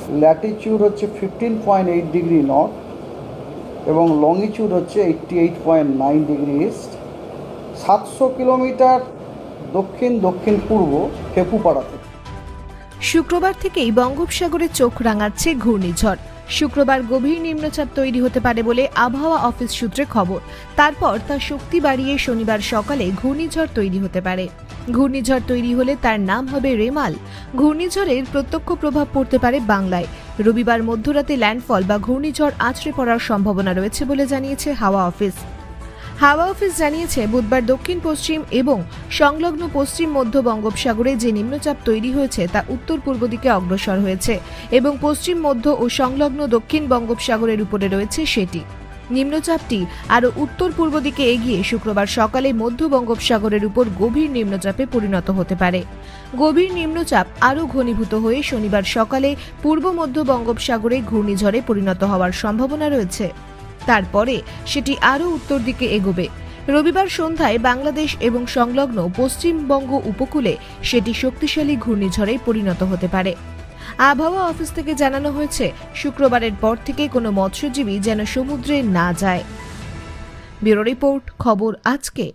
Latitude হচ্ছে 15.8 degree north এবং লংিচিউড হচ্ছে 88.9 ডিগ্রি ইস্ট। 700 কিলোমিটার দক্ষিণ দক্ষিণ পূর্ব খেপুপাড়া থেকে। শুক্রবার থেকেই বঙ্গোপসাগরে চোখ রাঙাচ্ছে ঘূর্ণিঝড়। শুক্রবার গভীর নিম্নচাপ তৈরি হতে পারে বলে আবহাওয়া অফিস সূত্রে খবর। তারপর তার শক্তি বাড়িয়ে শনিবার সকালে ঘূর্ণিঝড় তৈরি হতে পারে। ঘূর্ণিঝড় তৈরি হলে তার নাম হবে রেমাল। ঘূর্ণিঝড়ের প্রত্যক্ষ প্রভাব পড়তে পারে বাংলায়। রবিবার মধ্যরাতে ল্যান্ডফল বা ঘূর্ণিঝড় আছড়ে পড়ার সম্ভাবনা রয়েছে বলে জানিয়েছে হাওয়া অফিস। হাওয়া অফিস জানিয়েছে, বুধবার দক্ষিণ পশ্চিম এবং সংলগ্ন পশ্চিম মধ্য বঙ্গোপসাগরে যে নিম্নচাপ তৈরি হয়েছে তা উত্তর পূর্ব দিকে অগ্রসর হয়েছে এবং পশ্চিম মধ্য ও সংলগ্ন দক্ষিণ বঙ্গোপসাগরের উপরে রয়েছে সেটি। নিম্নচাপটি আরও উত্তর পূর্ব দিকে এগিয়ে শুক্রবার সকালে মধ্য বঙ্গোপসাগরের উপর গভীর নিম্নচাপে পরিণত হতে পারে। গভীর নিম্নচাপ আরও ঘনীভূত হয়ে শনিবার সকালে পূর্ব মধ্য বঙ্গোপসাগরে ঘূর্ণিঝড়ে পরিণত হওয়ার সম্ভাবনা রয়েছে। তারপরে সেটি আরও উত্তর দিকে এগোবে। রবিবার সন্ধ্যায় বাংলাদেশ এবং সংলগ্ন পশ্চিমবঙ্গ উপকূলে সেটি শক্তিশালী ঘূর্ণিঝড়ে পরিণত হতে পারে। আবহাওয়া অফিস থেকে জানানো হয়েছে, শুক্রবারের পর থেকে কোনো মৎস্যজীবী যেন সমুদ্রে না যায়। ব্যুরো রিপোর্ট, খবর আজকে।